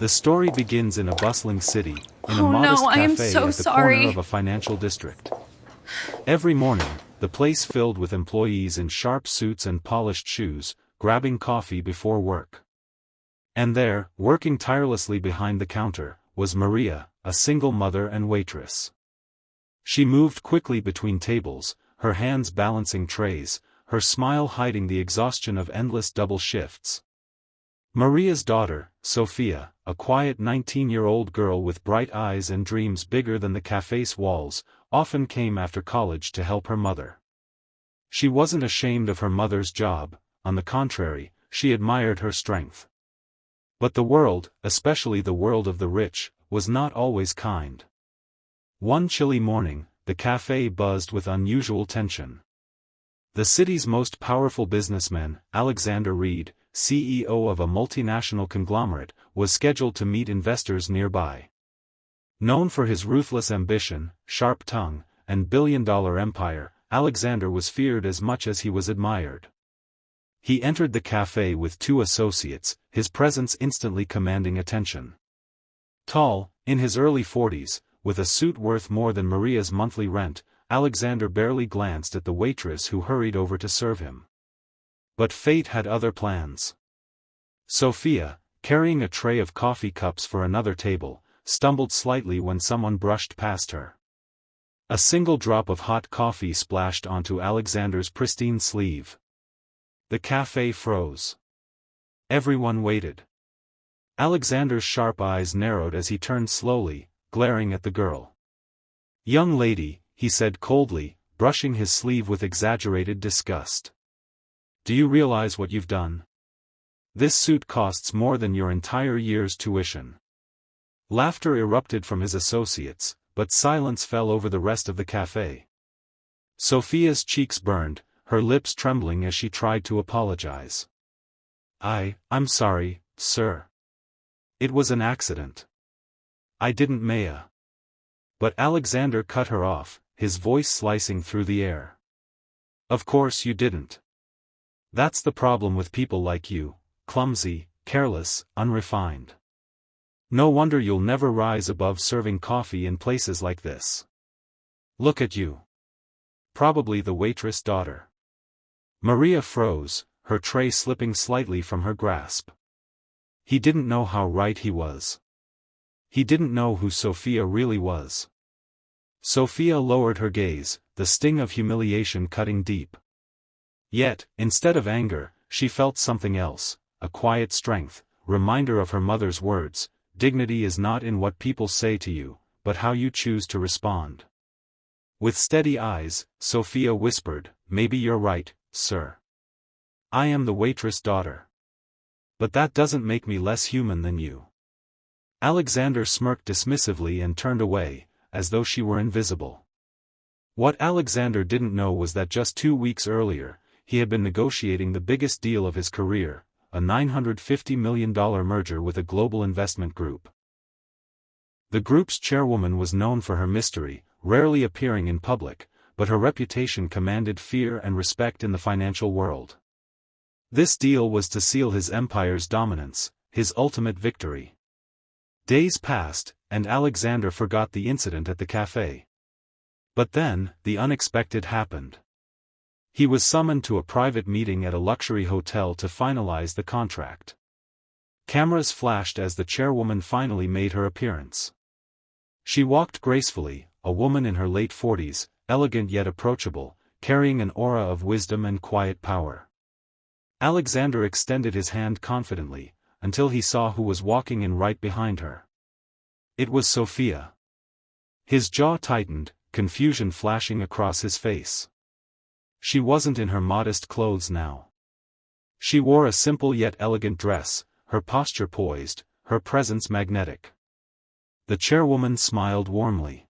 The story begins in a bustling city, in a Oh modest no, I am cafe so at the corner of sorry. a financial district. Every morning, the place filled with employees in sharp suits and polished shoes, grabbing coffee before work. And there, working tirelessly behind the counter, was Maria, a single mother and waitress. She moved quickly between tables, her hands balancing trays, her smile hiding the exhaustion of endless double shifts. Maria's daughter, Sophia, a quiet 19-year-old girl with bright eyes and dreams bigger than the cafe's walls, often came after college to help her mother. She wasn't ashamed of her mother's job, on the contrary, she admired her strength. But the world, especially the world of the rich, was not always kind. One chilly morning, the cafe buzzed with unusual tension. The city's most powerful businessman, Alexander Reed, CEO of a multinational conglomerate, was scheduled to meet investors nearby. Known for his ruthless ambition, sharp tongue, and billion-dollar empire, Alexander was feared as much as he was admired. He entered the cafe with two associates, his presence instantly commanding attention. Tall, in his early 40s, with a suit worth more than Maria's monthly rent, Alexander barely glanced at the waitress who hurried over to serve him. But fate had other plans. Sophia, carrying a tray of coffee cups for another table, stumbled slightly when someone brushed past her. A single drop of hot coffee splashed onto Alexander's pristine sleeve. The cafe froze. Everyone waited. Alexander's sharp eyes narrowed as he turned slowly, glaring at the girl. "Young lady," he said coldly, brushing his sleeve with exaggerated disgust. "Do you realize what you've done? This suit costs more than your entire year's tuition." Laughter erupted from his associates, but silence fell over the rest of the cafe. Sophia's cheeks burned, her lips trembling as she tried to apologize. I'm sorry, sir. It was an accident. I didn't Maya." But Alexander cut her off, his voice slicing through the air. "Of course you didn't. That's the problem with people like you, clumsy, careless, unrefined. No wonder you'll never rise above serving coffee in places like this. Look at you. Probably the waitress' daughter." Maria froze, her tray slipping slightly from her grasp. He didn't know how right he was. He didn't know who Sophia really was. Sophia lowered her gaze, the sting of humiliation cutting deep. Yet, instead of anger, she felt something else, a quiet strength, reminder of her mother's words: "Dignity is not in what people say to you, but how you choose to respond." With steady eyes, Sophia whispered, "Maybe you're right, sir. I am the waitress' daughter. But that doesn't make me less human than you." Alexander smirked dismissively and turned away, as though she were invisible. What Alexander didn't know was that just 2 weeks earlier, he had been negotiating the biggest deal of his career, a $950 million merger with a global investment group. The group's chairwoman was known for her mystery, rarely appearing in public, but her reputation commanded fear and respect in the financial world. This deal was to seal his empire's dominance, his ultimate victory. Days passed, and Alexander forgot the incident at the cafe. But then, the unexpected happened. He was summoned to a private meeting at a luxury hotel to finalize the contract. Cameras flashed as the chairwoman finally made her appearance. She walked gracefully, a woman in her late 40s, elegant yet approachable, carrying an aura of wisdom and quiet power. Alexander extended his hand confidently, until he saw who was walking in right behind her. It was Sophia. His jaw tightened, confusion flashing across his face. She wasn't in her modest clothes now. She wore a simple yet elegant dress, her posture poised, her presence magnetic. The chairwoman smiled warmly.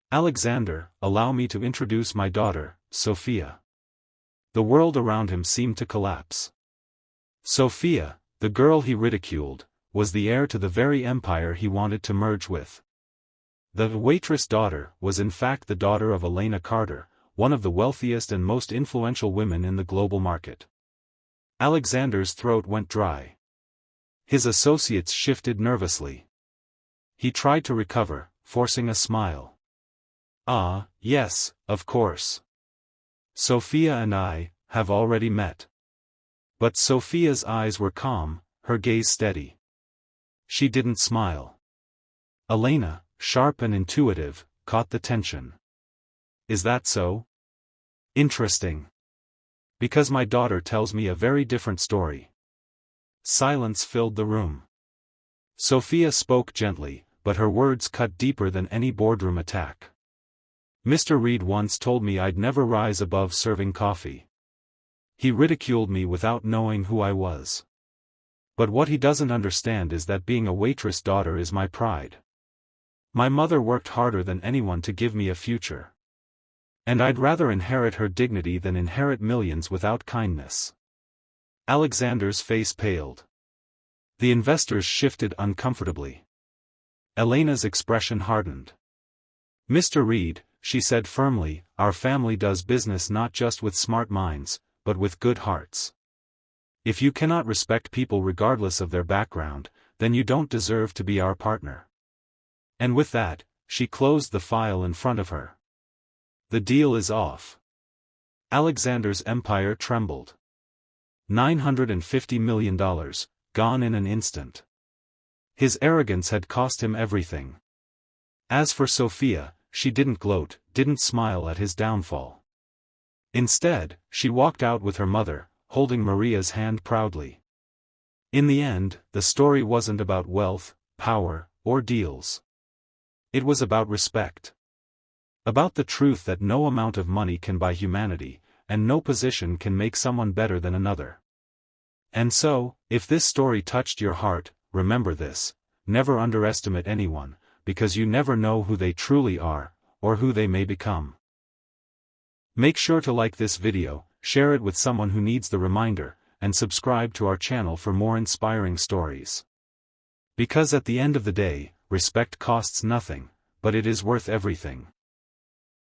"Alexander, allow me to introduce my daughter, Sophia." The world around him seemed to collapse. Sophia, the girl he ridiculed, was the heir to the very empire he wanted to merge with. The waitress' daughter was in fact the daughter of Elena Carter, one of the wealthiest and most influential women in the global market. Alexander's throat went dry. His associates shifted nervously. He tried to recover, forcing a smile. "Ah, yes, of course. Sophia and I have already met." But Sophia's eyes were calm, her gaze steady. She didn't smile. Elena, sharp and intuitive, caught the tension. "Is that so? Interesting. Because my daughter tells me a very different story." Silence filled the room. Sophia spoke gently, but her words cut deeper than any boardroom attack. "Mr. Reed once told me I'd never rise above serving coffee. He ridiculed me without knowing who I was. But what he doesn't understand is that being a waitress daughter is my pride. My mother worked harder than anyone to give me a future. And I'd rather inherit her dignity than inherit millions without kindness." Alexander's face paled. The investors shifted uncomfortably. Elena's expression hardened. "Mr. Reed," she said firmly, "our family does business not just with smart minds, but with good hearts. If you cannot respect people regardless of their background, then you don't deserve to be our partner." And with that, she closed the file in front of her. "The deal is off." Alexander's empire trembled. $950 million, gone in an instant. His arrogance had cost him everything. As for Sophia, she didn't gloat, didn't smile at his downfall. Instead, she walked out with her mother, holding Maria's hand proudly. In the end, the story wasn't about wealth, power, or deals. It was about respect. About the truth that no amount of money can buy humanity, and no position can make someone better than another. And so, if this story touched your heart, remember this: never underestimate anyone, because you never know who they truly are, or who they may become. Make sure to like this video, share it with someone who needs the reminder, and subscribe to our channel for more inspiring stories. Because at the end of the day, respect costs nothing, but it is worth everything.